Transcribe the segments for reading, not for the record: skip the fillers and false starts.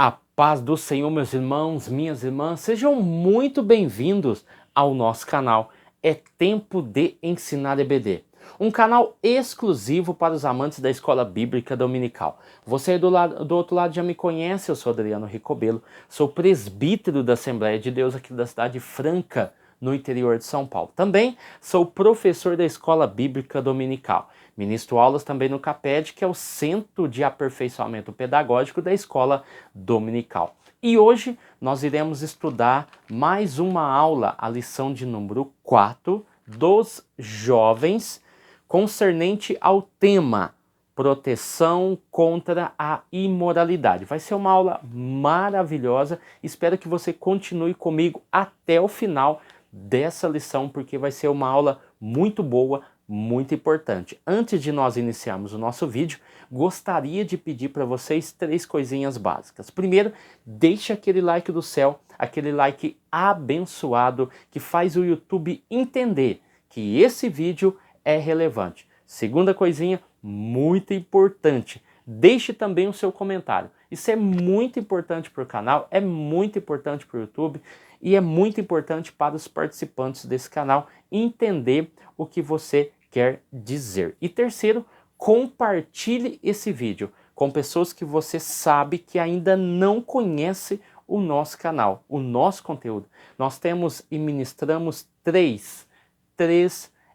A paz do Senhor, meus irmãos, minhas irmãs, sejam muito bem-vindos ao nosso canal. É Tempo de Ensinar EBD, um canal exclusivo para os amantes da Escola Bíblica Dominical. Você aí do outro lado já me conhece, eu sou Adriano Ricobelo, sou presbítero da Assembleia de Deus aqui da cidade Franca, no interior de São Paulo. Também sou professor da Escola Bíblica Dominical. Ministro aulas também no CAPED, que é o Centro de Aperfeiçoamento Pedagógico da Escola Dominical. E hoje nós iremos estudar mais uma aula, a lição de número 4 dos jovens, concernente ao tema proteção contra a imoralidade. Vai ser uma aula maravilhosa, espero que você continue comigo até o final dessa lição, porque vai ser uma aula muito boa, muito importante. Antes de nós iniciarmos o nosso vídeo, gostaria de pedir para vocês 3 coisinhas básicas. Primeiro, deixe aquele like do céu, aquele like abençoado que faz o YouTube entender que esse vídeo é relevante. Segunda coisinha, muito importante, deixe também o seu comentário. Isso é muito importante para o canal, é muito importante para o YouTube e é muito importante para os participantes desse canal entender o que você quer dizer. E terceiro, compartilhe esse vídeo com pessoas que você sabe que ainda não conhecem o nosso canal, o nosso conteúdo. Nós temos e ministramos três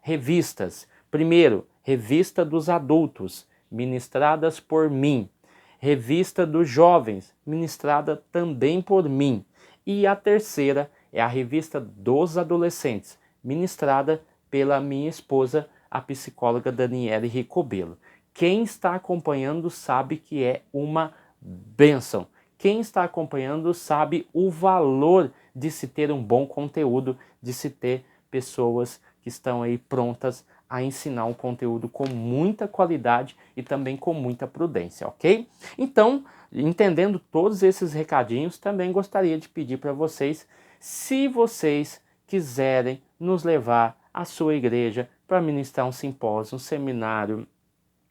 revistas. Primeiro, Revista dos Adultos, ministradas por mim. Revista dos Jovens, ministrada também por mim. E a terceira é a Revista dos Adolescentes, ministrada pela minha esposa, a psicóloga Daniele Ricobelo. Quem está acompanhando sabe que é uma bênção. Quem está acompanhando sabe o valor de se ter um bom conteúdo, de se ter pessoas que estão aí prontas a ensinar um conteúdo com muita qualidade e também com muita prudência, ok? Então, entendendo todos esses recadinhos, também gostaria de pedir para vocês, se vocês quiserem nos levar à sua igreja para ministrar um simpósio, um seminário,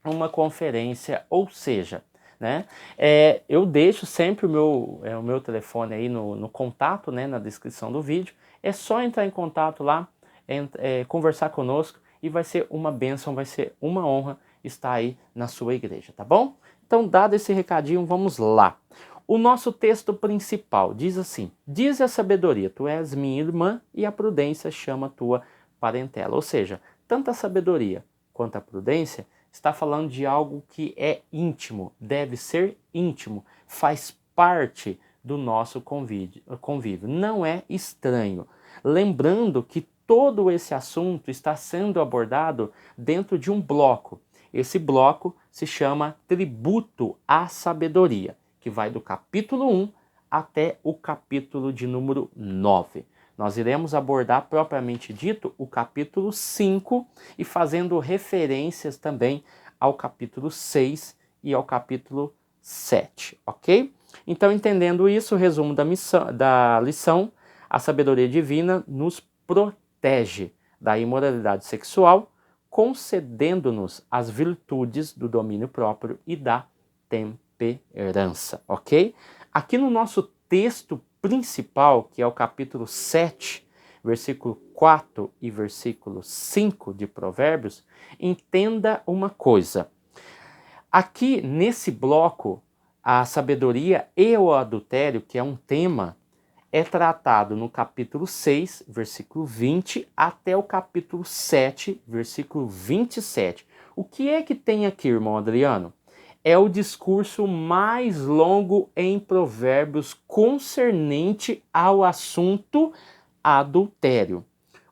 uma conferência, ou seja, né? Eu deixo sempre o meu telefone aí no contato, né, na descrição do vídeo. É só entrar em contato lá, conversar conosco e vai ser uma bênção, vai ser uma honra estar aí na sua igreja, tá bom? Então, dado esse recadinho, vamos lá. O nosso texto principal diz assim: diz a sabedoria, tu és minha irmã, e a prudência chama tua parentela. Ou seja, tanto a sabedoria quanto a prudência está falando de algo que é íntimo, deve ser íntimo, faz parte do nosso convívio, não é estranho. Lembrando que todo esse assunto está sendo abordado dentro de um bloco. Esse bloco se chama Tributo à Sabedoria, que vai do capítulo 1 até o capítulo de número 9. Nós iremos abordar propriamente dito o capítulo 5 e fazendo referências também ao capítulo 6 e ao capítulo 7, ok? Então, entendendo isso, o resumo da lição, a sabedoria divina nos protege da imoralidade sexual, concedendo-nos as virtudes do domínio próprio e da temperança, ok? Aqui no nosso texto principal, que é o capítulo 7, versículo 4 e versículo 5 de Provérbios, entenda uma coisa. Aqui nesse bloco, a sabedoria e o adultério, que é um tema, é tratado no capítulo 6, versículo 20, até o capítulo 7, versículo 27. O que é que tem aqui, irmão Adriano? É o discurso mais longo em Provérbios concernente ao assunto adultério.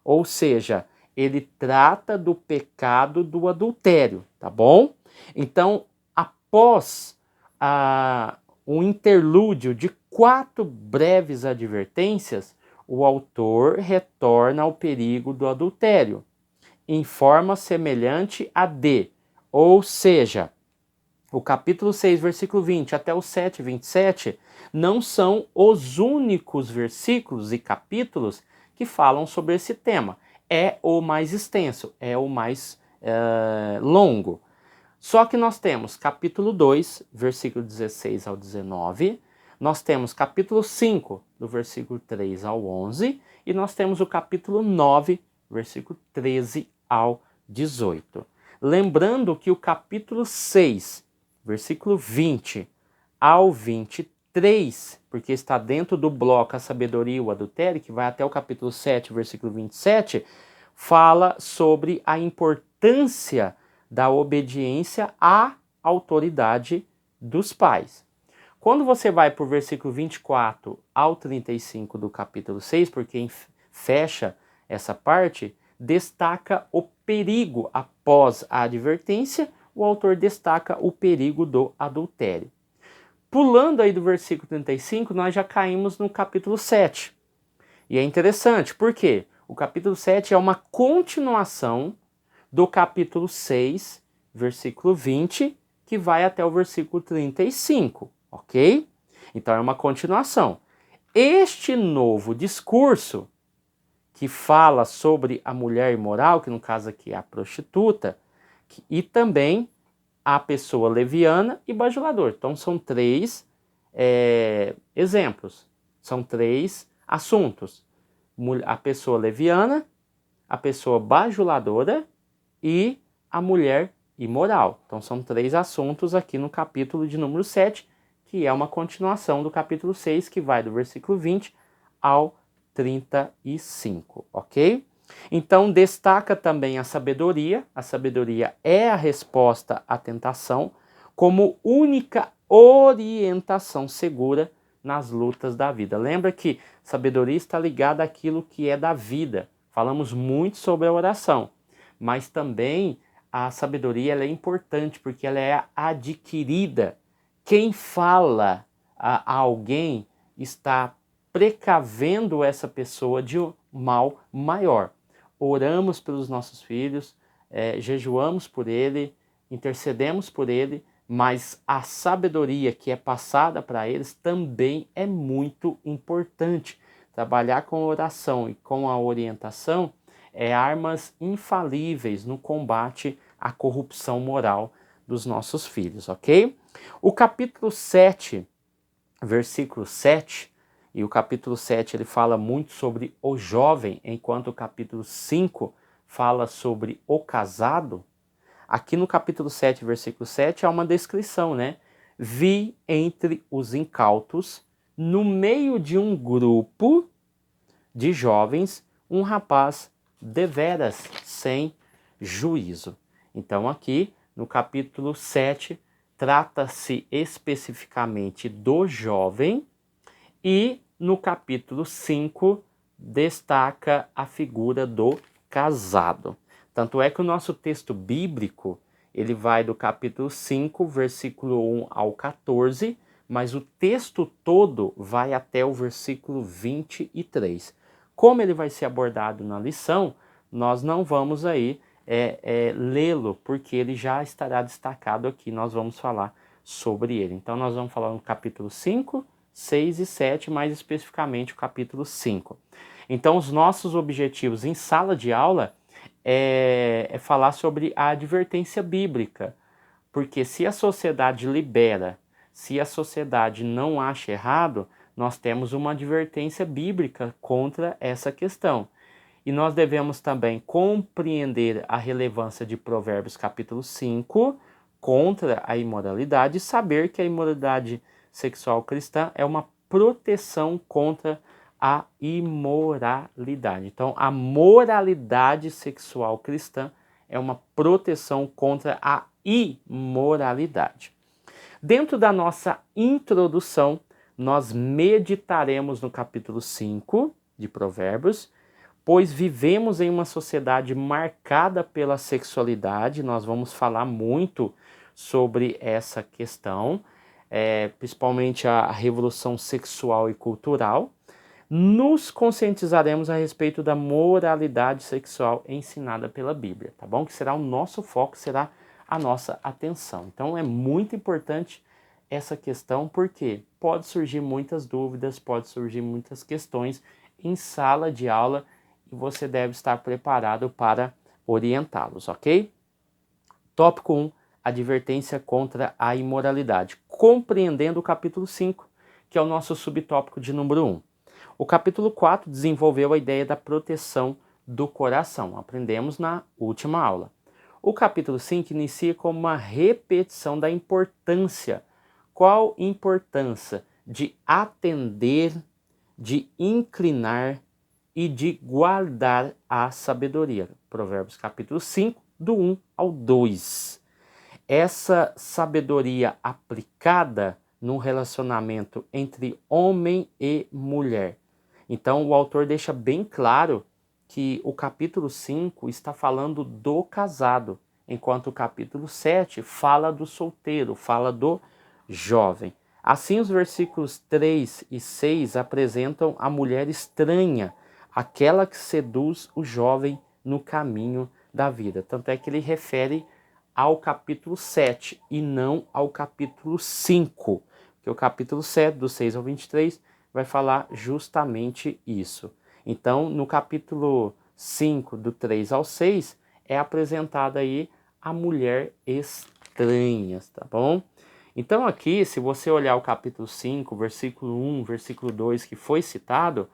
Ou seja, ele trata do pecado do adultério, tá bom? Então, após um interlúdio de 4 breves advertências, o autor retorna ao perigo do adultério, em forma semelhante a D, ou seja, o capítulo 6, versículo 20 até o 7, 27, não são os únicos versículos e capítulos que falam sobre esse tema. É o mais extenso, é o mais longo. Só que nós temos capítulo 2, versículo 16 ao 19, nós temos capítulo 5, do versículo 3 ao 11, e nós temos o capítulo 9, versículo 13 ao 18. Lembrando que o capítulo 6, versículo 20 ao 23, porque está dentro do bloco a sabedoria e o adultério, que vai até o capítulo 7, versículo 27, fala sobre a importância da obediência à autoridade dos pais. Quando você vai para o versículo 24 ao 35 do capítulo 6, porque fecha essa parte, destaca o perigo após a advertência, o autor destaca o perigo do adultério. Pulando aí do versículo 35, nós já caímos no capítulo 7. E é interessante, por quê? O capítulo 7 é uma continuação do capítulo 6, versículo 20, que vai até o versículo 35, ok? Então é uma continuação. Este novo discurso, que fala sobre a mulher imoral, que no caso aqui é a prostituta, e também a pessoa leviana e bajulador. Então são três exemplos, são três assuntos. A pessoa leviana, a pessoa bajuladora e a mulher imoral. Então são três assuntos aqui no capítulo de número 7, que é uma continuação do capítulo 6, que vai do versículo 20 ao 35, ok? Então destaca também a sabedoria é a resposta à tentação como única orientação segura nas lutas da vida. Lembra que sabedoria está ligada àquilo que é da vida. Falamos muito sobre a oração, mas também a sabedoria ela é importante porque ela é adquirida. Quem fala a alguém está precavendo essa pessoa de um mal maior. Oramos pelos nossos filhos, jejuamos por ele, intercedemos por ele, mas a sabedoria que é passada para eles também é muito importante. Trabalhar com oração e com a orientação é armas infalíveis no combate à corrupção moral dos nossos filhos, ok? O capítulo 7, versículo 7, e o capítulo 7 ele fala muito sobre o jovem, enquanto o capítulo 5 fala sobre o casado. Aqui no capítulo 7, versículo 7, há uma descrição, né? Vi entre os incautos, no meio de um grupo de jovens, um rapaz deveras sem juízo. Então aqui no capítulo 7 trata-se especificamente do jovem e no capítulo 5 destaca a figura do casado. Tanto é que o nosso texto bíblico ele vai do capítulo 5, versículo 1 ao 14, mas o texto todo vai até o versículo 23. Como ele vai ser abordado na lição, nós não vamos aí lê-lo, porque ele já estará destacado aqui, nós vamos falar sobre ele. Então nós vamos falar no capítulo 5, 6 e 7, mais especificamente o capítulo 5. Então os nossos objetivos em sala de aula é falar sobre a advertência bíblica, porque se a sociedade libera, se a sociedade não acha errado, nós temos uma advertência bíblica contra essa questão. E nós devemos também compreender a relevância de Provérbios capítulo 5 contra a imoralidade e saber que a imoralidade sexual cristã é uma proteção contra a imoralidade. Então, a moralidade sexual cristã é uma proteção contra a imoralidade. Dentro da nossa introdução, nós meditaremos no capítulo 5 de Provérbios, pois vivemos em uma sociedade marcada pela sexualidade. Nós vamos falar muito sobre essa questão, principalmente a revolução sexual e cultural. Nos conscientizaremos a respeito da moralidade sexual ensinada pela Bíblia, tá bom? Que será o nosso foco, será a nossa atenção. Então é muito importante essa questão, porque pode surgir muitas dúvidas, pode surgir muitas questões em sala de aula e você deve estar preparado para orientá-los, ok? Tópico 1, advertência contra a imoralidade. Compreendendo o capítulo 5, que é o nosso subtópico de número 1. O capítulo 4 desenvolveu a ideia da proteção do coração. Aprendemos na última aula. O capítulo 5 inicia com uma repetição da importância. Qual importância? De atender, de inclinar e de guardar a sabedoria. Provérbios capítulo 5, do 1 ao 2. Essa sabedoria aplicada num relacionamento entre homem e mulher. Então o autor deixa bem claro que o capítulo 5 está falando do casado, enquanto o capítulo 7 fala do solteiro, fala do jovem. Assim, os versículos 3 e 6 apresentam a mulher estranha, aquela que seduz o jovem no caminho da vida. Tanto é que ele refere ao capítulo 7 e não ao capítulo 5, porque o capítulo 7, do 6 ao 23, vai falar justamente isso. Então, no capítulo 5, do 3 ao 6, é apresentada aí a mulher estranha, tá bom? Então aqui, se você olhar o capítulo 5, versículo 1, versículo 2, que foi citado,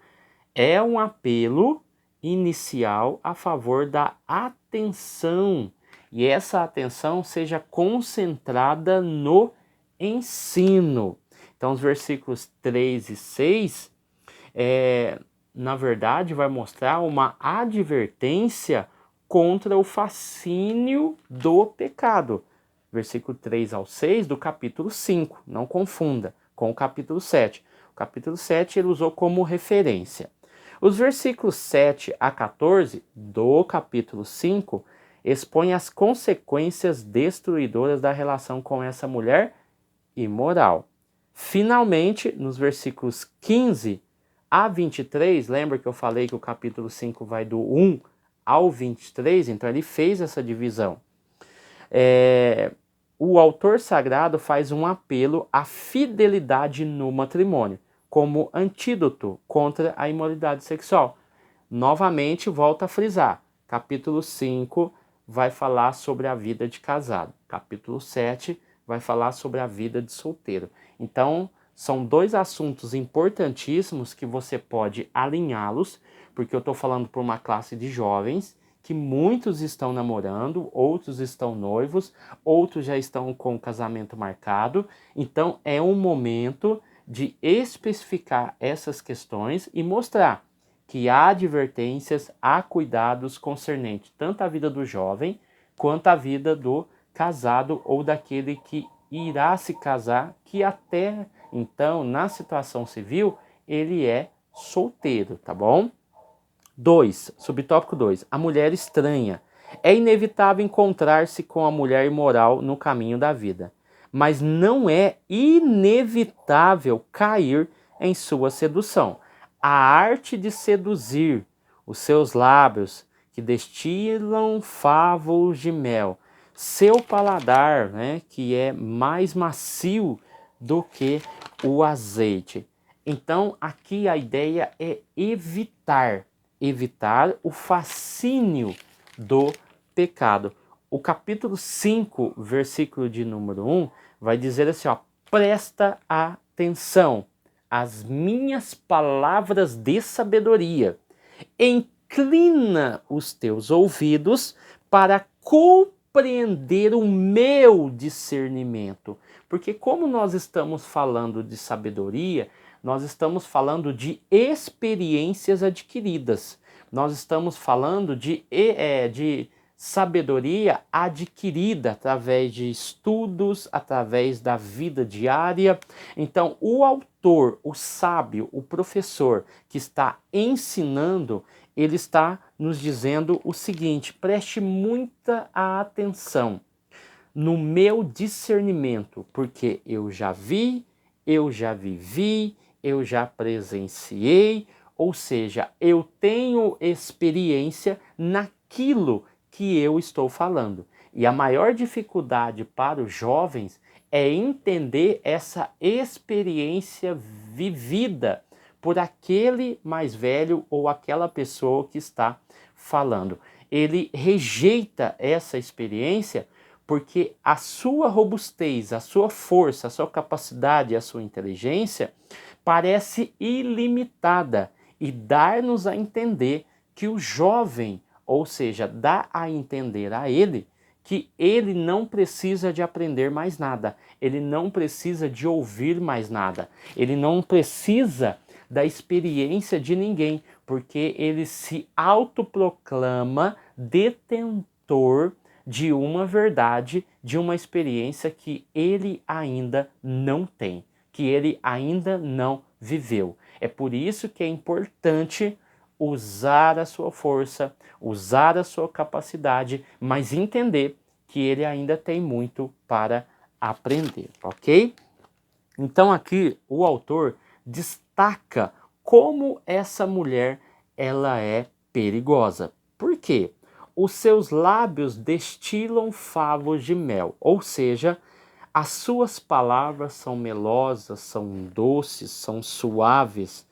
é um apelo inicial a favor da atenção. E essa atenção seja concentrada no ensino. Então, os versículos 3 e 6, na verdade, vai mostrar uma advertência contra o fascínio do pecado. Versículo 3 ao 6 do capítulo 5, não confunda com o capítulo 7. O capítulo 7 ele usou como referência. Os versículos 7 a 14 do capítulo 5 expõem as consequências destruidoras da relação com essa mulher imoral. Finalmente, nos versículos 15 a 23, lembra que eu falei que o capítulo 5 vai do 1 ao 23, então ele fez essa divisão. O autor sagrado faz um apelo à fidelidade no matrimônio, como antídoto contra a imoralidade sexual. Novamente, volta a frisar, capítulo 5 vai falar sobre a vida de casado, capítulo 7 vai falar sobre a vida de solteiro. Então, são dois assuntos importantíssimos que você pode alinhá-los, porque eu estou falando para uma classe de jovens, que muitos estão namorando, outros estão noivos, outros já estão com o casamento marcado. Então, é um momento de especificar essas questões e mostrar que há advertências, há cuidados concernentes tanto à vida do jovem quanto à vida do casado ou daquele que irá se casar, que até então, na situação civil, ele é solteiro, tá bom? 2, subtópico 2, a mulher estranha. É inevitável encontrar-se com a mulher imoral no caminho da vida, mas não é inevitável cair em sua sedução. A arte de seduzir, os seus lábios que destilam favos de mel, seu paladar, né, que é mais macio do que o azeite. Então, aqui a ideia é evitar o fascínio do pecado. O capítulo 5, versículo de número 1, vai dizer assim, ó, presta atenção às minhas palavras de sabedoria, inclina os teus ouvidos para compreender o meu discernimento. Porque como nós estamos falando de sabedoria, nós estamos falando de experiências adquiridas. Nós estamos falando de sabedoria adquirida através de estudos, através da vida diária. Então, o autor, o sábio, o professor que está ensinando, ele está nos dizendo o seguinte: preste muita atenção no meu discernimento, porque eu já vi, eu já vivi, eu já presenciei, ou seja, eu tenho experiência naquilo que eu estou falando. E a maior dificuldade para os jovens é entender essa experiência vivida por aquele mais velho ou aquela pessoa que está falando. Ele rejeita essa experiência porque a sua robustez, a sua força, a sua capacidade, a sua inteligência parece ilimitada e dar-nos a entender que o jovem, ou seja, dá a entender a ele que ele não precisa de aprender mais nada, ele não precisa de ouvir mais nada, ele não precisa da experiência de ninguém, porque ele se autoproclama detentor de uma verdade, de uma experiência que ele ainda não tem, que ele ainda não viveu. É por isso que é importante usar a sua força, usar a sua capacidade, mas entender que ele ainda tem muito para aprender, ok? Então aqui o autor destaca como essa mulher ela é perigosa. Por quê? Os seus lábios destilam favos de mel, ou seja, as suas palavras são melosas, são doces, são suaves.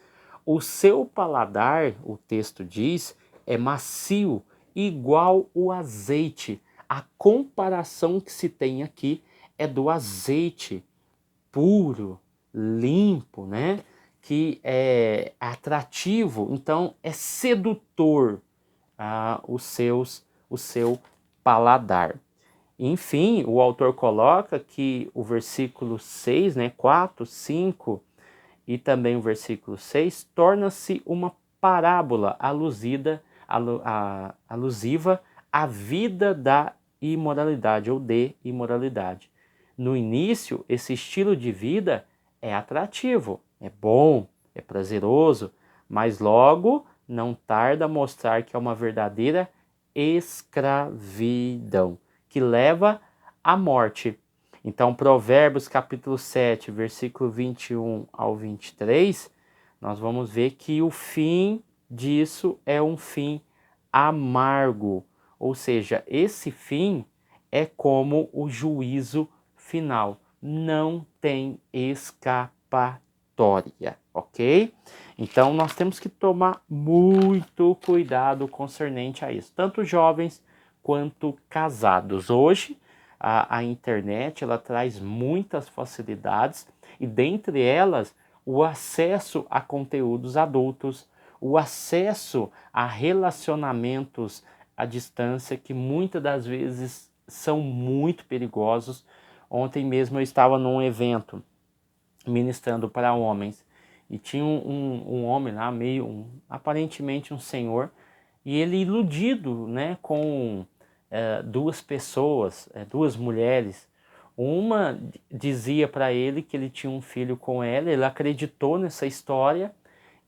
O seu paladar, o texto diz, é macio, igual o azeite. A comparação que se tem aqui é do azeite puro, limpo, né? Que é atrativo, então é sedutor o seu paladar. Enfim, o autor coloca que o versículo 6, né, 4, 5 e também o versículo 6 torna-se uma parábola alusiva à vida da imoralidade ou de imoralidade. No início, esse estilo de vida é atrativo, é bom, é prazeroso, mas logo não tarda a mostrar que é uma verdadeira escravidão, que leva à morte. Então, Provérbios capítulo 7, versículo 21 ao 23, nós vamos ver que o fim disso é um fim amargo, ou seja, esse fim é como o juízo final, não tem escapatória, ok? Então nós temos que tomar muito cuidado concernente a isso, tanto jovens quanto casados. Hoje a internet ela traz muitas facilidades e dentre elas o acesso a conteúdos adultos, o acesso a relacionamentos à distância que muitas das vezes são muito perigosos. Ontem mesmo eu estava num evento ministrando para homens e tinha um homem lá, aparentemente um senhor, e ele iludido, né, com duas pessoas, duas mulheres. Uma dizia para ele que ele tinha um filho com ela, ele acreditou nessa história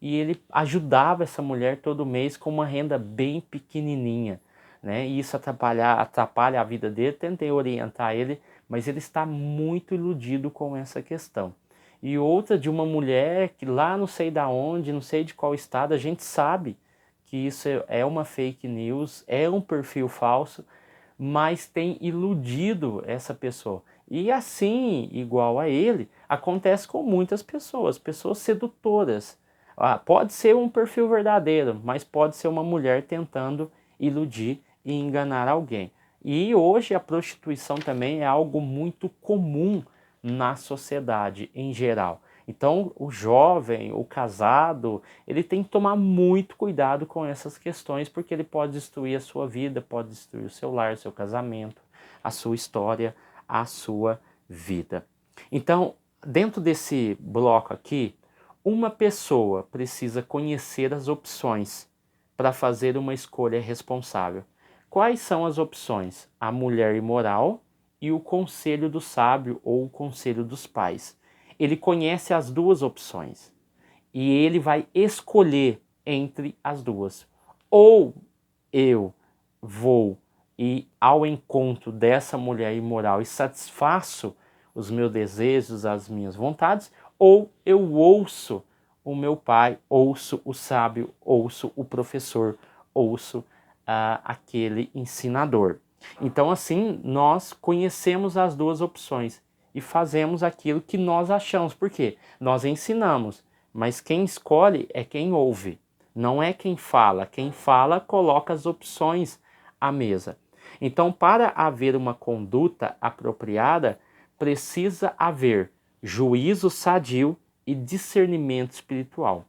e ele ajudava essa mulher todo mês com uma renda bem pequenininha, né? E isso atrapalha a vida dele. Tentei orientar ele, mas ele está muito iludido com essa questão. E outra de uma mulher que lá não sei da onde, não sei de qual estado, a gente sabe que isso é uma fake news, é um perfil falso, mas tem iludido essa pessoa. E assim, igual a ele, acontece com muitas pessoas, pessoas sedutoras. Pode ser um perfil verdadeiro, mas pode ser uma mulher tentando iludir e enganar alguém. E hoje a prostituição também é algo muito comum na sociedade em geral. Então, o jovem, o casado, ele tem que tomar muito cuidado com essas questões, porque ele pode destruir a sua vida, pode destruir o seu lar, o seu casamento, a sua história, a sua vida. Então, dentro desse bloco aqui, uma pessoa precisa conhecer as opções para fazer uma escolha responsável. Quais são as opções? A mulher imoral e o conselho do sábio ou o conselho dos pais. Ele conhece as duas opções e ele vai escolher entre as duas. Ou eu vou ir ao encontro dessa mulher imoral e satisfaço os meus desejos, as minhas vontades, ou eu ouço o meu pai, ouço o sábio, ouço o professor, ouço aquele ensinador. Então, assim, nós conhecemos as duas opções e fazemos aquilo que nós achamos. Por quê? Nós ensinamos, mas quem escolhe é quem ouve, não é quem fala. Quem fala coloca as opções à mesa. Então, para haver uma conduta apropriada, precisa haver juízo sadio e discernimento espiritual.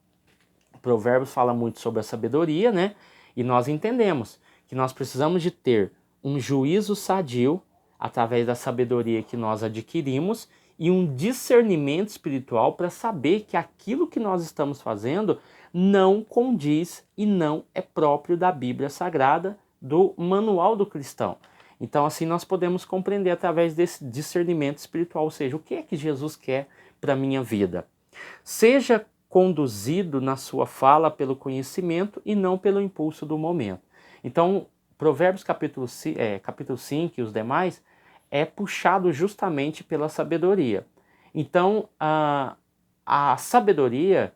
Provérbios fala muito sobre a sabedoria, né? E nós entendemos que nós precisamos de ter um juízo sadio através da sabedoria que nós adquirimos e um discernimento espiritual para saber que aquilo que nós estamos fazendo não condiz e não é próprio da Bíblia Sagrada, do manual do cristão. Então, assim, nós podemos compreender através desse discernimento espiritual, ou seja, o que é que Jesus quer para a minha vida. Seja conduzido na sua fala pelo conhecimento e não pelo impulso do momento. Então, Provérbios capítulo 5 e os demais é puxado justamente pela sabedoria. Então, a sabedoria,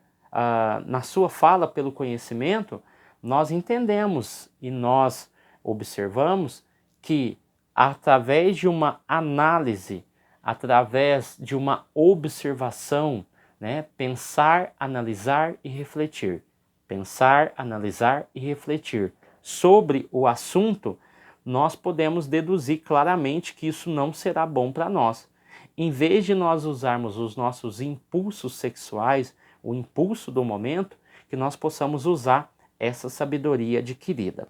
na sua fala pelo conhecimento, nós entendemos e nós observamos que através de uma análise, através de uma observação, né, pensar, analisar e refletir. Pensar, analisar e refletir sobre o assunto, nós podemos deduzir claramente que isso não será bom para nós. Em vez de nós usarmos os nossos impulsos sexuais, o impulso do momento, que nós possamos usar essa sabedoria adquirida.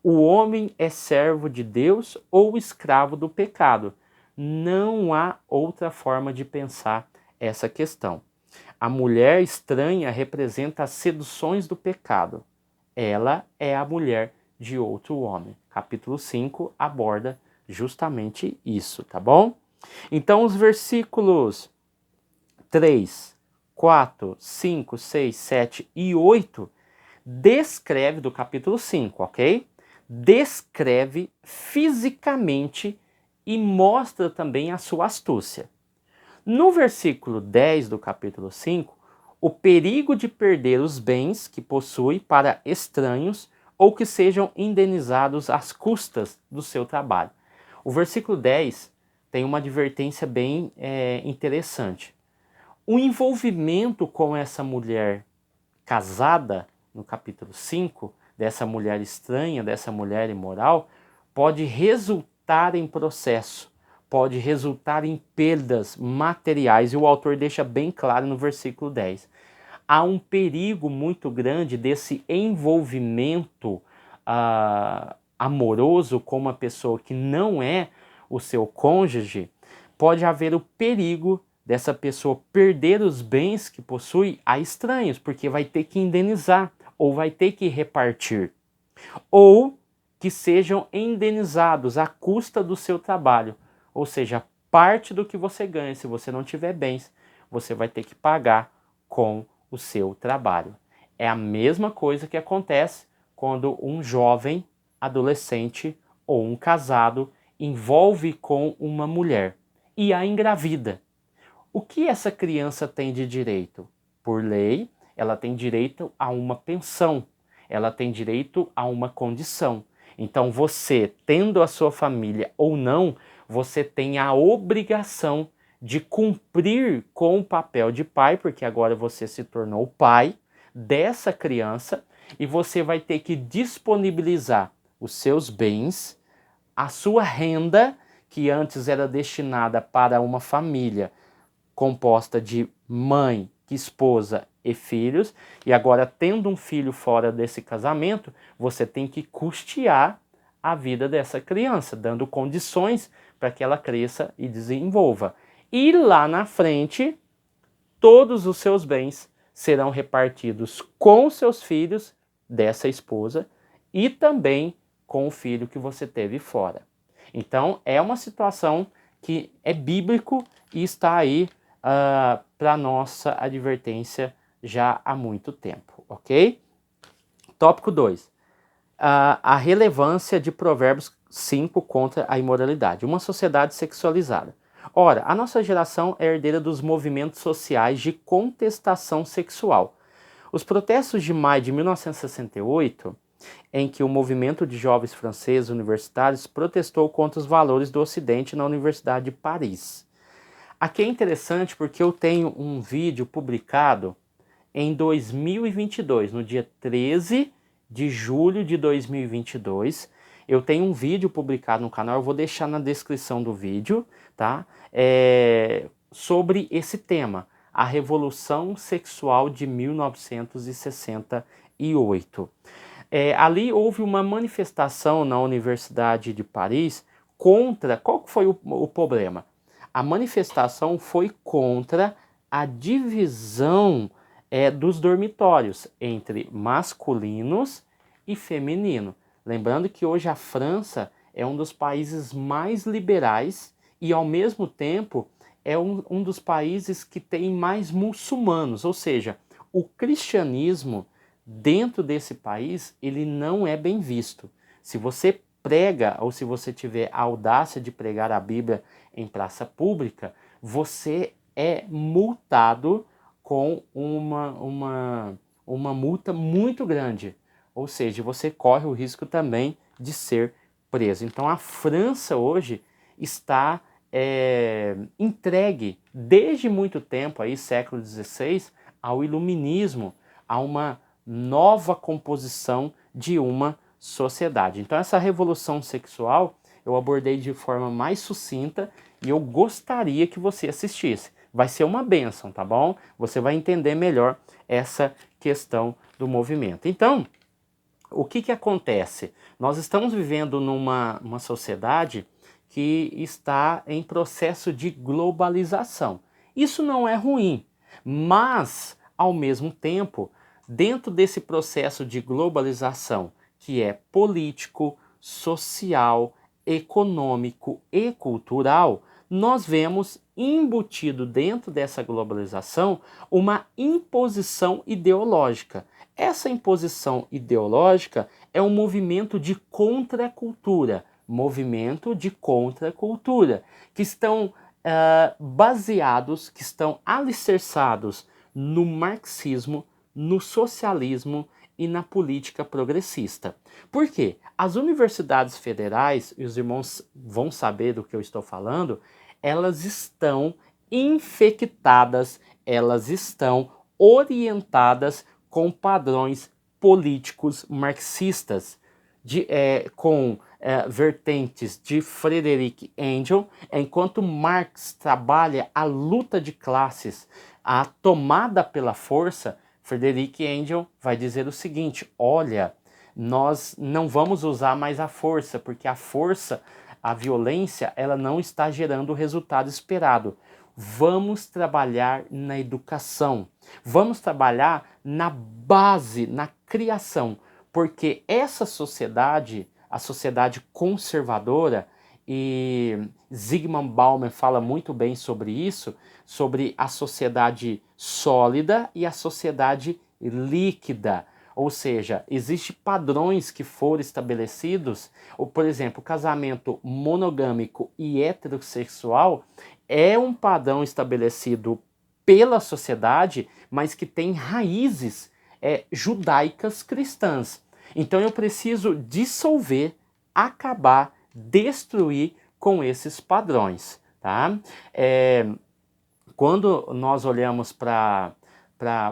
O homem é servo de Deus ou escravo do pecado. Não há outra forma de pensar essa questão. A mulher estranha representa as seduções do pecado. Ela é a mulher de outro homem. Capítulo 5 aborda justamente isso, tá bom? Então, os versículos 3, 4, 5, 6, 7 e 8 descreve, do capítulo 5, ok? Descreve fisicamente e mostra também a sua astúcia. No versículo 10 do capítulo 5, o perigo de perder os bens que possui para estranhos ou que sejam indenizados às custas do seu trabalho. O versículo 10 tem uma advertência bem interessante. O envolvimento com essa mulher casada, no capítulo 5, dessa mulher estranha, dessa mulher imoral, pode resultar em processo, pode resultar em perdas materiais, e o autor deixa bem claro no versículo 10. Há um perigo muito grande desse envolvimento amoroso com uma pessoa que não é o seu cônjuge. Pode haver o perigo dessa pessoa perder os bens que possui a estranhos, porque vai ter que indenizar, ou vai ter que repartir, ou que sejam indenizados à custa do seu trabalho, ou seja, parte do que você ganha, se você não tiver bens, você vai ter que pagar com o seu trabalho. É a mesma coisa que acontece quando um jovem, adolescente ou um casado envolve com uma mulher e a engravida. O que essa criança tem de direito? Por lei, ela tem direito a uma pensão, ela tem direito a uma condição. Então você, tendo a sua família ou não, você tem a obrigação de cumprir com o papel de pai, porque agora você se tornou pai dessa criança e você vai ter que disponibilizar os seus bens, a sua renda, que antes era destinada para uma família composta de mãe, esposa e filhos, e agora tendo um filho fora desse casamento, você tem que custear a vida dessa criança, dando condições para que ela cresça e desenvolva. E lá na frente, todos os seus bens serão repartidos com seus filhos dessa esposa e também com o filho que você teve fora. Então, é uma situação que é bíblico e está aí para nossa advertência já há muito tempo, ok? Tópico 2. A relevância de Provérbios 5 contra a imoralidade. Uma sociedade sexualizada. Ora, a nossa geração é herdeira dos movimentos sociais de contestação sexual. Os protestos de maio de 1968, em que o movimento de jovens franceses universitários protestou contra os valores do Ocidente na Universidade de Paris. Aqui é interessante porque eu tenho um vídeo publicado em 2022, no dia 13 de julho de 2022, Eu tenho um vídeo publicado no canal, eu vou deixar na descrição do vídeo, tá? Sobre esse tema, a Revolução Sexual de 1968. Ali houve uma manifestação na Universidade de Paris contra... Qual foi o problema? A manifestação foi contra a divisão dos dormitórios entre masculinos e feminino. Lembrando que hoje a França é um dos países mais liberais e, ao mesmo tempo, é um dos países que tem mais muçulmanos, ou seja, o cristianismo dentro desse país, ele não é bem visto. Se você prega ou se você tiver a audácia de pregar a Bíblia em praça pública, você é multado com uma multa muito grande. Ou seja, você corre o risco também de ser preso. Então a França hoje está entregue desde muito tempo, aí, século XVI, ao iluminismo, a uma nova composição de uma sociedade. Então essa revolução sexual eu abordei de forma mais sucinta e eu gostaria que você assistisse. Vai ser uma bênção, tá bom? Você vai entender melhor essa questão do movimento. Então, o que acontece? Nós estamos vivendo numa sociedade que está em processo de globalização. Isso não é ruim, mas, ao mesmo tempo, dentro desse processo de globalização, que é político, social, econômico e cultural, nós vemos embutido dentro dessa globalização uma imposição ideológica. Essa imposição ideológica é um movimento de contracultura, que estão baseados, que estão alicerçados no marxismo, no socialismo e na política progressista. Por quê? As universidades federais, e os irmãos vão saber do que eu estou falando, elas estão infectadas, elas estão orientadas com padrões políticos marxistas, com vertentes de Friedrich Engels, enquanto Marx trabalha a luta de classes, a tomada pela força. Friedrich Engels vai dizer o seguinte: olha, nós não vamos usar mais a força, porque a força, a violência, ela não está gerando o resultado esperado. Vamos trabalhar na educação, vamos trabalhar na base, na criação, porque essa sociedade, a sociedade conservadora, e Zygmunt Bauman fala muito bem sobre isso, sobre a sociedade sólida e a sociedade líquida. Ou seja, existem padrões que foram estabelecidos, ou, por exemplo, o casamento monogâmico e heterossexual é um padrão estabelecido pela sociedade, mas que tem raízes judaicas cristãs. Então eu preciso dissolver, acabar, destruir com esses padrões, tá? Quando nós olhamos para,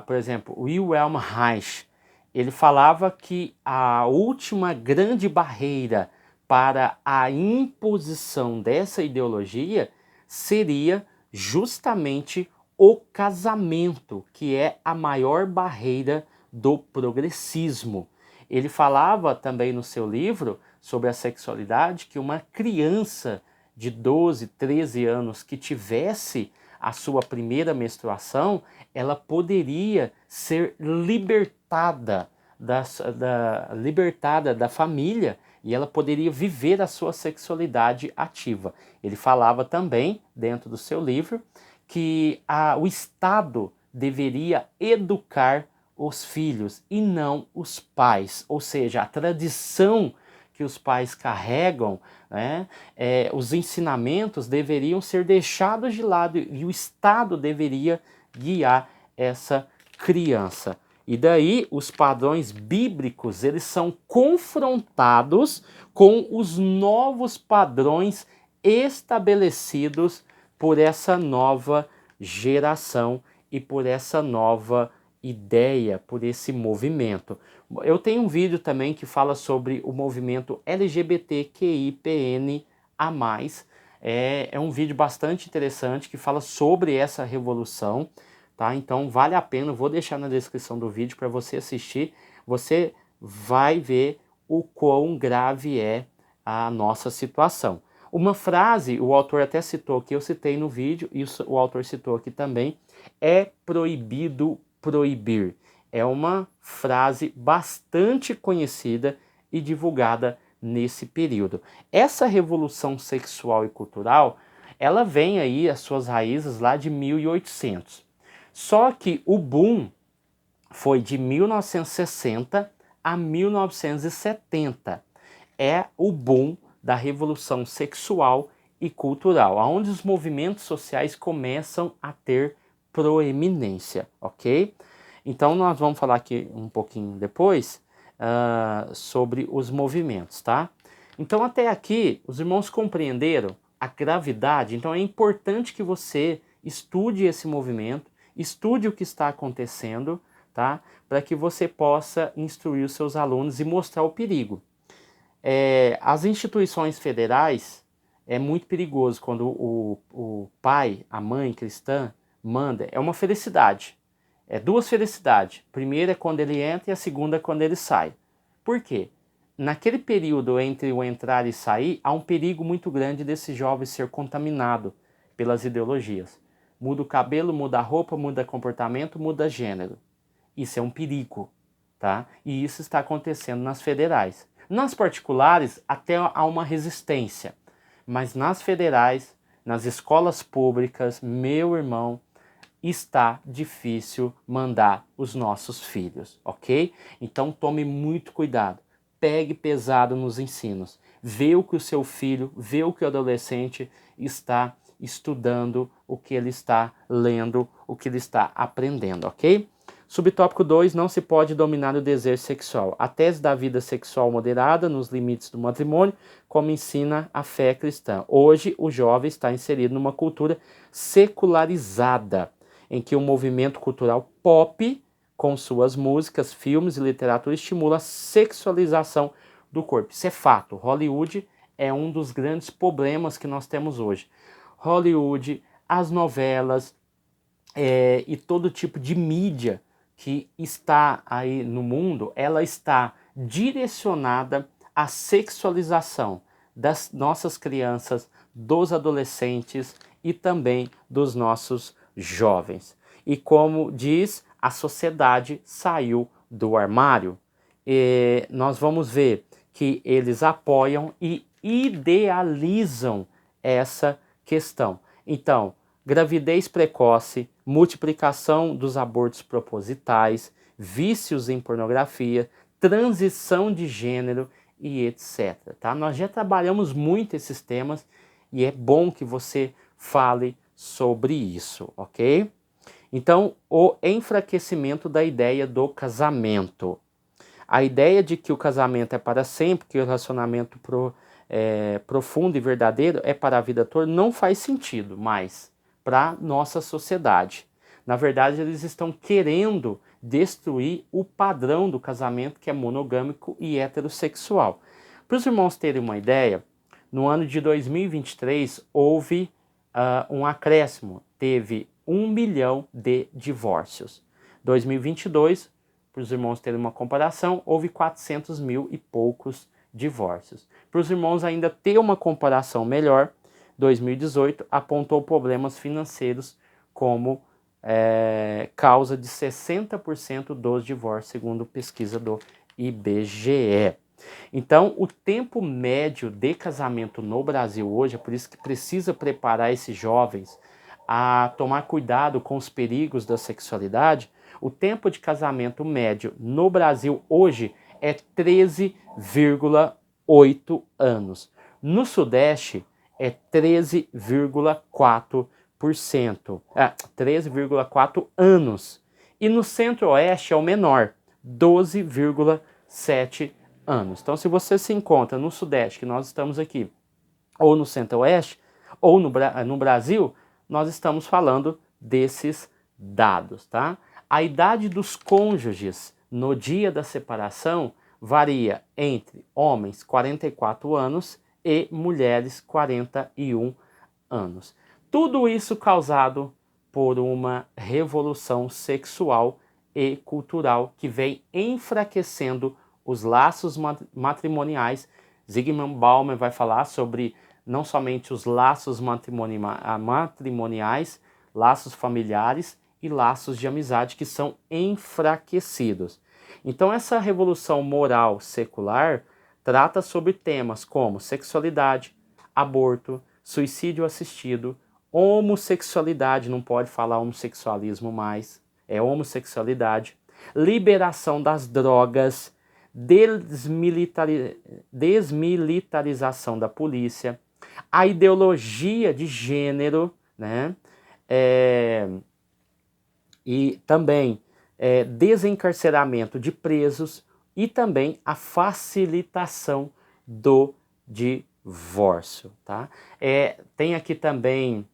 por exemplo, Wilhelm Reich, ele falava que a última grande barreira para a imposição dessa ideologia seria justamente o casamento, que é a maior barreira do progressismo. Ele falava também no seu livro sobre a sexualidade que uma criança de 12, 13 anos que tivesse a sua primeira menstruação, ela poderia ser libertada da família e ela poderia viver a sua sexualidade ativa. Ele falava também, dentro do seu livro, que o Estado deveria educar os filhos e não os pais, ou seja, a tradição que os pais carregam, né, os ensinamentos deveriam ser deixados de lado e o Estado deveria guiar essa criança. E daí os padrões bíblicos, eles são confrontados com os novos padrões estabelecidos por essa nova geração e por essa nova ideia por esse movimento. Eu tenho um vídeo também que fala sobre o movimento LGBTQIPN+. É um vídeo bastante interessante que fala sobre essa revolução, tá? Então vale a pena, vou deixar na descrição do vídeo para você assistir. Você vai ver o quão grave é a nossa situação. Uma frase, o autor até citou que eu citei no vídeo, e o autor citou aqui também, é proibido proibir. É uma frase bastante conhecida e divulgada nesse período. Essa revolução sexual e cultural, ela vem aí, as suas raízes lá de 1800. Só que o boom foi de 1960 a 1970. É o boom da revolução sexual e cultural, onde os movimentos sociais começam a ter proeminência, ok? Então nós vamos falar aqui um pouquinho depois sobre os movimentos, tá? Então até aqui os irmãos compreenderam a gravidade, então é importante que você estude esse movimento, estude o que está acontecendo, tá? Para que você possa instruir os seus alunos e mostrar o perigo. As instituições federais, é muito perigoso quando o pai, a mãe cristã manda, é uma felicidade. É duas felicidades. A primeira é quando ele entra e a segunda é quando ele sai. Por quê? Naquele período entre o entrar e sair, há um perigo muito grande desse jovem ser contaminado pelas ideologias. Muda o cabelo, muda a roupa, muda comportamento, muda gênero. Isso é um perigo, tá? E isso está acontecendo nas federais. Nas particulares, até há uma resistência. Mas nas federais, nas escolas públicas, meu irmão, está difícil mandar os nossos filhos, ok? Então tome muito cuidado, pegue pesado nos ensinos, vê o que o seu filho, vê o que o adolescente está estudando, o que ele está lendo, o que ele está aprendendo, ok? Subtópico 2, não se pode dominar o desejo sexual. A tese da vida sexual moderada nos limites do matrimônio, como ensina a fé cristã. Hoje, o jovem está inserido numa cultura secularizada, em que o movimento cultural pop, com suas músicas, filmes e literatura, estimula a sexualização do corpo. Isso é fato. Hollywood é um dos grandes problemas que nós temos hoje. Hollywood, as novelas e todo tipo de mídia que está aí no mundo, ela está direcionada à sexualização das nossas crianças, dos adolescentes e também dos nossos jovens. E como diz, a sociedade saiu do armário. E nós vamos ver que eles apoiam e idealizam essa questão. Então, gravidez precoce, multiplicação dos abortos propositais, vícios em pornografia, transição de gênero e etc. Tá? Nós já trabalhamos muito esses temas e é bom que você fale sobre isso, ok? Então, o enfraquecimento da ideia do casamento. A ideia de que o casamento é para sempre, que o relacionamento profundo e verdadeiro é para a vida toda, não faz sentido mais para nossa sociedade. Na verdade, eles estão querendo destruir o padrão do casamento, que é monogâmico e heterossexual. Para os irmãos terem uma ideia, no ano de 2023 houve um acréscimo, teve 1 milhão de divórcios. 2022, para os irmãos terem uma comparação, houve 400 mil e poucos divórcios. Para os irmãos ainda ter uma comparação melhor, 2018 apontou problemas financeiros como causa de 60% dos divórcios, segundo pesquisa do IBGE. Então, o tempo médio de casamento no Brasil hoje, é por isso que precisa preparar esses jovens a tomar cuidado com os perigos da sexualidade. O tempo de casamento médio no Brasil hoje é 13,8 anos. No Sudeste é 13,4%. 13,4 anos. E no Centro-Oeste é o menor, 12,7 anos. Então, se você se encontra no Sudeste, que nós estamos aqui, ou no Centro-Oeste, ou no Brasil, nós estamos falando desses dados, tá? A idade dos cônjuges no dia da separação varia entre homens 44 anos e mulheres 41 anos. Tudo isso causado por uma revolução sexual e cultural que vem enfraquecendo os laços matrimoniais. Zygmunt Bauman vai falar sobre não somente os laços matrimoniais, laços familiares e laços de amizade que são enfraquecidos. Então essa revolução moral secular trata sobre temas como sexualidade, aborto, suicídio assistido, homossexualidade, não pode falar homossexualismo mais, é homossexualidade, liberação das drogas, desmilitarização da polícia, a ideologia de gênero, né? E também desencarceramento de presos e também a facilitação do divórcio. Tá? Tem aqui também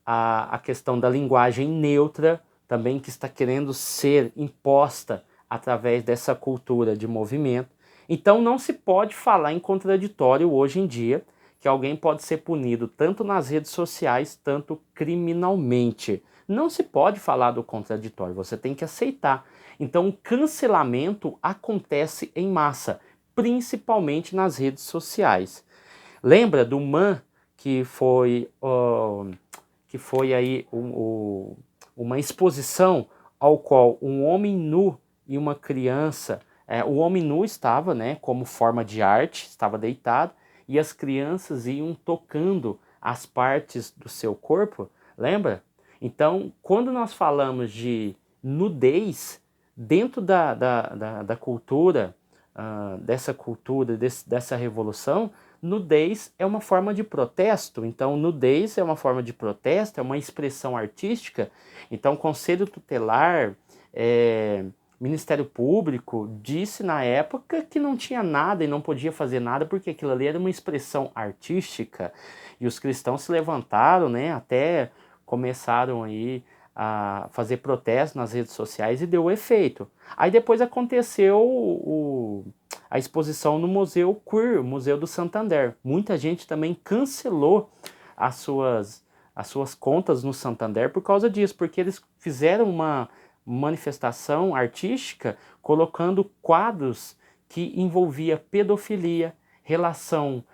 a questão da linguagem neutra, também que está querendo ser imposta através dessa cultura de movimento. Então não se pode falar em contraditório hoje em dia, que alguém pode ser punido tanto nas redes sociais, tanto criminalmente. Não se pode falar do contraditório, você tem que aceitar. Então o cancelamento acontece em massa, principalmente nas redes sociais. Lembra do Man, que foi aí uma exposição ao qual um homem nu e uma criança, o homem nu estava, né, como forma de arte, estava deitado, e as crianças iam tocando as partes do seu corpo, lembra? Então, quando nós falamos de nudez, dentro da cultura, dessa revolução, nudez é uma forma de protesto. Então, nudez é uma forma de protesto, é uma expressão artística. Então, Conselho Tutelar, Ministério Público disse na época que não tinha nada e não podia fazer nada porque aquilo ali era uma expressão artística. E os cristãos se levantaram, né, até começaram aí a fazer protestos nas redes sociais e deu efeito. Aí depois aconteceu a exposição no Museu Queer, Museu do Santander. Muita gente também cancelou as suas contas no Santander por causa disso, porque eles fizeram uma manifestação artística colocando quadros que envolvia pedofilia, relação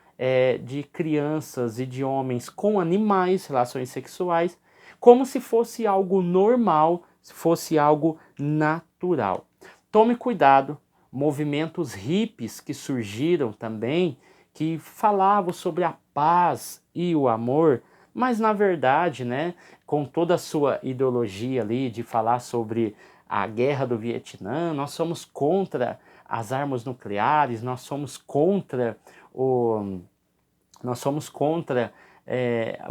de crianças e de homens com animais, relações sexuais, como se fosse algo normal, se fosse algo natural. Tome cuidado, movimentos hippies que surgiram também, que falavam sobre a paz e o amor, mas na verdade, né, com toda a sua ideologia ali de falar sobre a guerra do Vietnã, nós somos contra as armas nucleares, nós somos contra o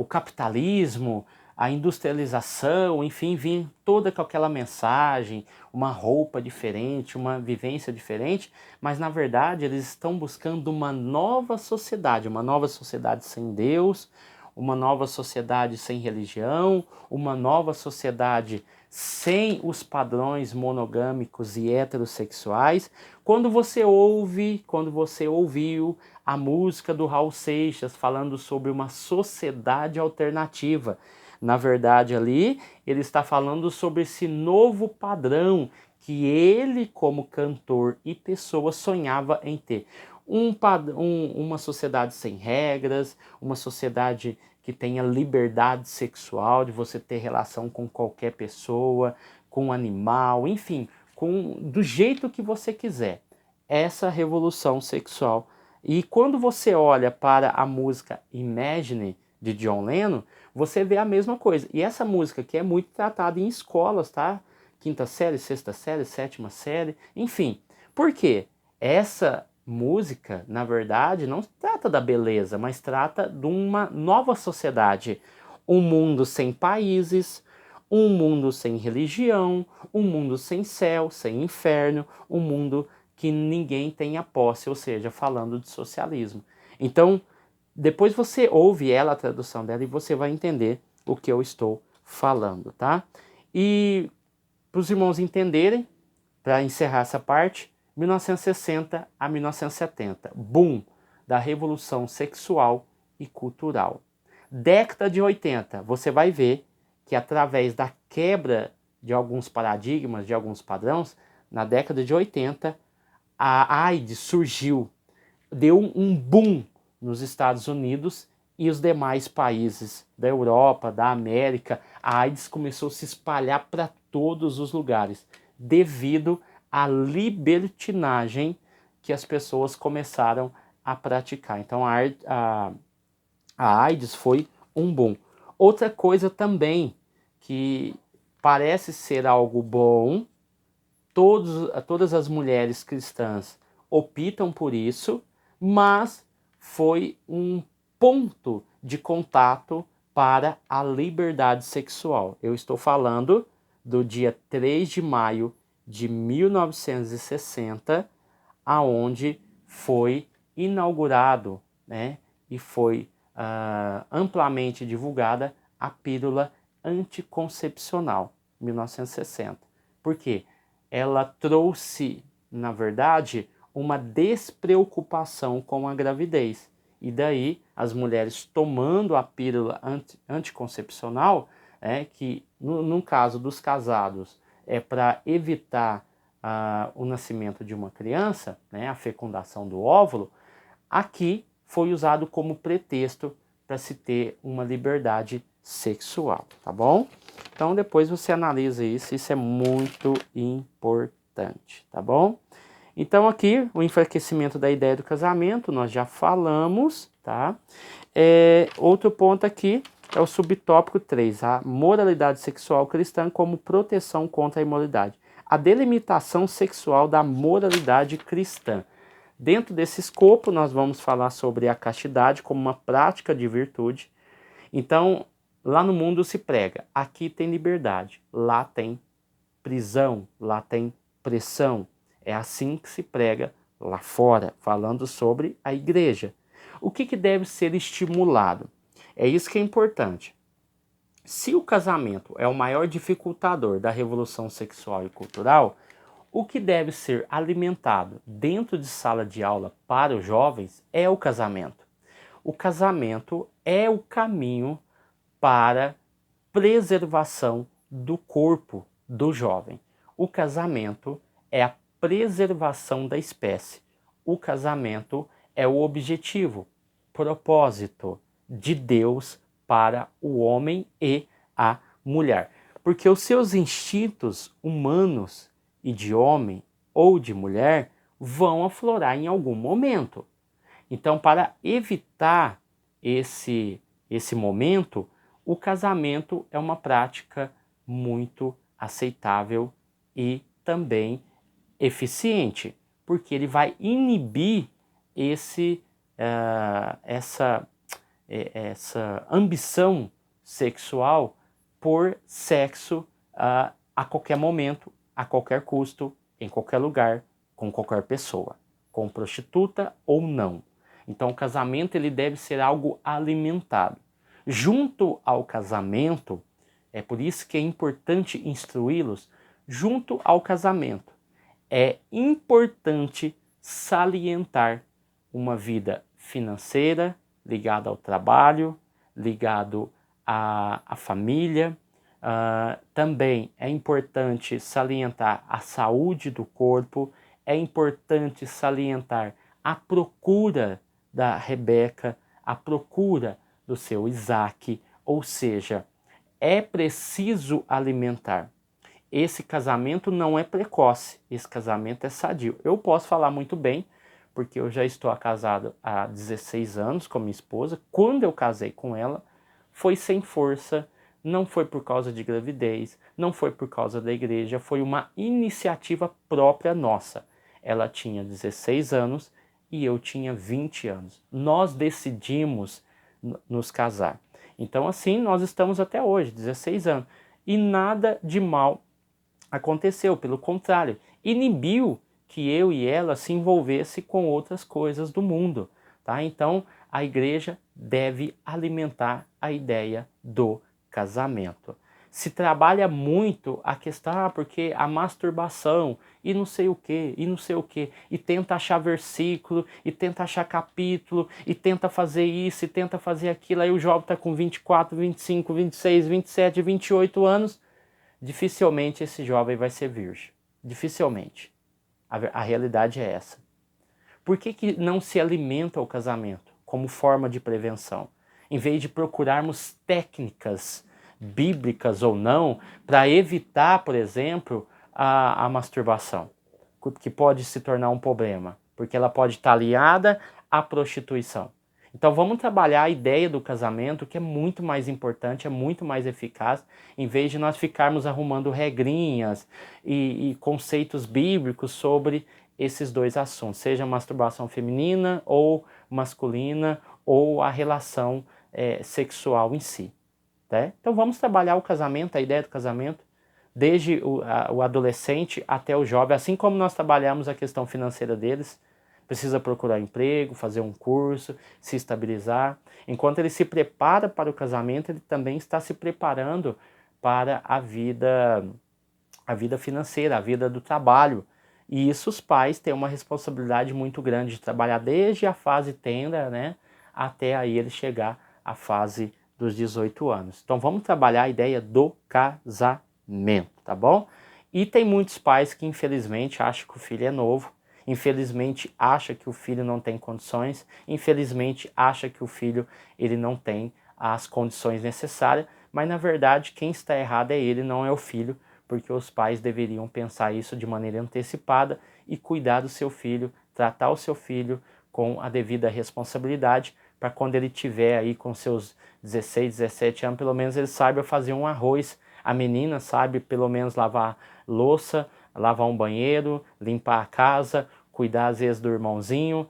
capitalismo, a industrialização, enfim, vinha toda com aquela mensagem, uma roupa diferente, uma vivência diferente, mas na verdade eles estão buscando uma nova sociedade sem Deus, uma nova sociedade sem religião, uma nova sociedade sem os padrões monogâmicos e heterossexuais. Quando você ouviu a música do Raul Seixas falando sobre uma sociedade alternativa, na verdade ali ele está falando sobre esse novo padrão que ele, como cantor e pessoa, sonhava em ter. Uma sociedade sem regras, uma sociedade que tenha liberdade sexual, de você ter relação com qualquer pessoa, com um animal, enfim, do jeito que você quiser. Essa revolução sexual. E quando você olha para a música Imagine, de John Lennon, você vê a mesma coisa. E essa música que é muito tratada em escolas, tá? Quinta série, sexta série, sétima série, enfim. Por quê? Essa música, na verdade, não trata da beleza, mas trata de uma nova sociedade. Um mundo sem países, um mundo sem religião, um mundo sem céu, sem inferno, um mundo que ninguém tenha posse, ou seja, falando de socialismo. Então, depois você ouve a tradução dela, e você vai entender o que eu estou falando, tá? E para os irmãos entenderem, para encerrar essa parte, 1960 a 1970, boom da revolução sexual e cultural. Década de 80, você vai ver que através da quebra de alguns paradigmas, de alguns padrões, na década de 80, a AIDS surgiu, deu um boom nos Estados Unidos e os demais países da Europa, da América. A AIDS começou a se espalhar para todos os lugares, devido à libertinagem que as pessoas começaram a praticar. Então a AIDS foi um boom. Outra coisa também que parece ser algo bom, todas as mulheres cristãs optam por isso, mas foi um ponto de contato para a liberdade sexual. Eu estou falando do dia 3 de maio de 1960, aonde foi inaugurado, né, e foi amplamente divulgada a pílula anticoncepcional, 1960. Por quê? Ela trouxe, na verdade, uma despreocupação com a gravidez. E daí, as mulheres tomando a pílula anticoncepcional, que no caso dos casados é para evitar o nascimento de uma criança, né, a fecundação do óvulo, aqui foi usado como pretexto para se ter uma liberdade sexual, tá bom? Então depois você analisa isso é muito importante, tá bom? Então aqui o enfraquecimento da ideia do casamento, nós já falamos, tá? Outro ponto aqui é o subtópico 3, a moralidade sexual cristã como proteção contra a imoralidade. A delimitação sexual da moralidade cristã. Dentro desse escopo, nós vamos falar sobre a castidade como uma prática de virtude. Então, lá no mundo se prega, aqui tem liberdade, lá tem prisão, lá tem pressão. É assim que se prega lá fora, falando sobre a igreja. O que deve ser estimulado? É isso que é importante. Se o casamento é o maior dificultador da revolução sexual e cultural, o que deve ser alimentado dentro de sala de aula para os jovens é o casamento. O casamento é o caminho para preservação do corpo do jovem. O casamento é a preservação da espécie. O casamento é o objetivo, propósito de Deus para o homem e a mulher. Porque os seus instintos humanos e de homem ou de mulher vão aflorar em algum momento. Então, para evitar esse momento, o casamento é uma prática muito aceitável e também eficiente, porque ele vai inibir essa ambição sexual por sexo a qualquer momento, a qualquer custo, em qualquer lugar, com qualquer pessoa, com prostituta ou não. Então o casamento ele deve ser algo alimentado. Junto ao casamento, é por isso que é importante instruí-los, junto ao casamento, é importante salientar uma vida financeira ligada ao trabalho, ligado à família. Também é importante salientar a saúde do corpo, é importante salientar a procura da Rebeca, a procura do seu Isaac, ou seja, é preciso alimentar. Esse casamento não é precoce, esse casamento é sadio. Eu posso falar muito bem, porque eu já estou casado há 16 anos com minha esposa. Quando eu casei com ela, foi sem força, não foi por causa de gravidez, não foi por causa da igreja, foi uma iniciativa própria nossa. Ela tinha 16 anos e eu tinha 20 anos. Nós decidimos nos casar. Então assim, nós estamos até hoje, 16 anos. E nada de mal aconteceu, pelo contrário, inibiu que eu e ela se envolvesse com outras coisas do mundo, tá? Então, a igreja deve alimentar a ideia do casamento. se trabalha muito a questão, porque a masturbação, e não sei o que, e não sei o que, e tenta achar versículo, e tenta achar capítulo, e tenta fazer isso, e tenta fazer aquilo, aí o jovem está com 24, 25, 26, 27, 28 anos, dificilmente esse jovem vai ser virgem. Dificilmente. A realidade é essa. Por que não se alimenta o casamento como forma de prevenção? Em vez de procurarmos técnicas bíblicas ou não para evitar, por exemplo, a masturbação, que pode se tornar um problema, porque ela pode estar aliada à prostituição. Então vamos trabalhar a ideia do casamento, que é muito mais importante, é muito mais eficaz, em vez de nós ficarmos arrumando regrinhas e conceitos bíblicos sobre esses dois assuntos, seja a masturbação feminina ou masculina, ou a relação sexual em si. Tá? Então vamos trabalhar o casamento, a ideia do casamento, desde o adolescente até o jovem, assim como nós trabalhamos a questão financeira deles. Precisa procurar emprego, fazer um curso, se estabilizar. Enquanto ele se prepara para o casamento, ele também está se preparando para a vida financeira, a vida do trabalho. E isso os pais têm uma responsabilidade muito grande de trabalhar desde a fase tenda, né, até aí ele chegar à fase dos 18 anos. Então vamos trabalhar a ideia do casamento, tá bom? E tem muitos pais que infelizmente acham que o filho é novo, infelizmente acha que o filho não tem condições, infelizmente acha que o filho ele não tem as condições necessárias, mas na verdade quem está errado é ele, não é o filho, porque os pais deveriam pensar isso de maneira antecipada e cuidar do seu filho, tratar o seu filho com a devida responsabilidade, para quando ele tiver aí com seus 16, 17 anos, pelo menos ele saiba fazer um arroz, a menina sabe pelo menos lavar louça, lavar um banheiro, limpar a casa, cuidar às vezes do irmãozinho.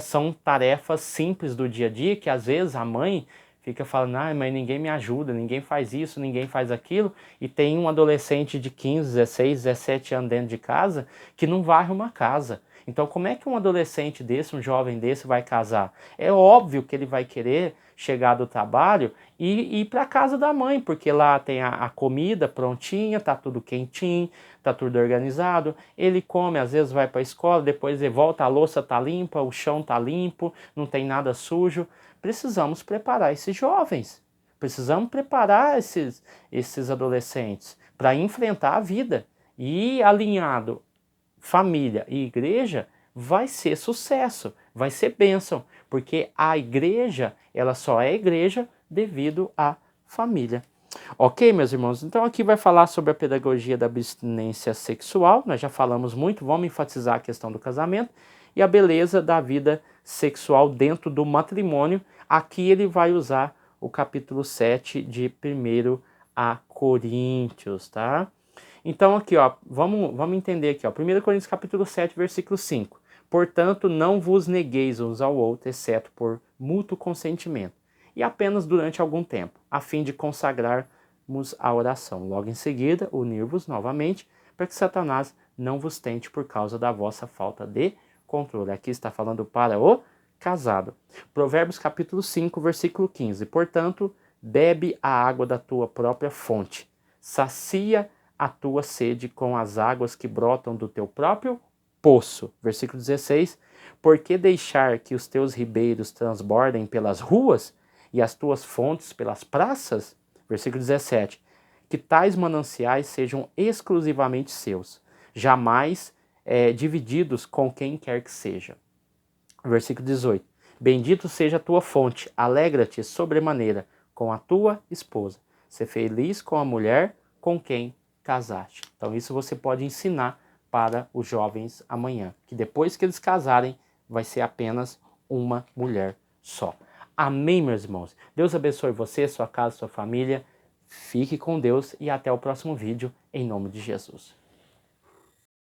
São tarefas simples do dia a dia que às vezes a mãe fica falando, mas ninguém me ajuda, ninguém faz isso, ninguém faz aquilo, e tem um adolescente de 15, 16, 17 anos dentro de casa que não varre uma casa. Então como é que um adolescente desse, um jovem desse vai casar? É óbvio que ele vai querer chegar do trabalho e ir para a casa da mãe, porque lá tem a comida prontinha, tá tudo quentinho, tá tudo organizado, ele come, às vezes vai para a escola, depois ele volta, a louça tá limpa, o chão tá limpo, não tem nada sujo. Precisamos preparar esses jovens, precisamos preparar esses adolescentes para enfrentar a vida. E alinhado família e igreja, vai ser sucesso, vai ser bênção, porque a igreja, ela só é igreja devido à família. Ok, meus irmãos? Então aqui vai falar sobre a pedagogia da abstinência sexual, nós já falamos muito, vamos enfatizar a questão do casamento e a beleza da vida sexual dentro do matrimônio. Aqui ele vai usar o capítulo 7 de 1 a Coríntios, tá? Então aqui, ó, vamos entender aqui, ó, 1 Coríntios capítulo 7, versículo 5. Portanto, não vos negueis uns ao outro, exceto por mútuo consentimento, e apenas durante algum tempo, a fim de consagrarmos a oração. Logo em seguida, unir-vos novamente, para que Satanás não vos tente por causa da vossa falta de controle. Aqui está falando para o casado. Provérbios capítulo 5, versículo 15. Portanto, bebe a água da tua própria fonte, sacia a tua sede com as águas que brotam do teu próprio poço. Versículo 16. Por que deixar que os teus ribeiros transbordem pelas ruas e as tuas fontes pelas praças? Versículo 17. Que tais mananciais sejam exclusivamente seus, jamais divididos com quem quer que seja. Versículo 18. Bendito seja a tua fonte, alegra-te sobremaneira com a tua esposa. Ser feliz com a mulher com quem casaste. Então isso você pode ensinar para os jovens amanhã, que depois que eles casarem, vai ser apenas uma mulher só. Amém, meus irmãos? Deus abençoe você, sua casa, sua família. Fique com Deus e até o próximo vídeo, em nome de Jesus.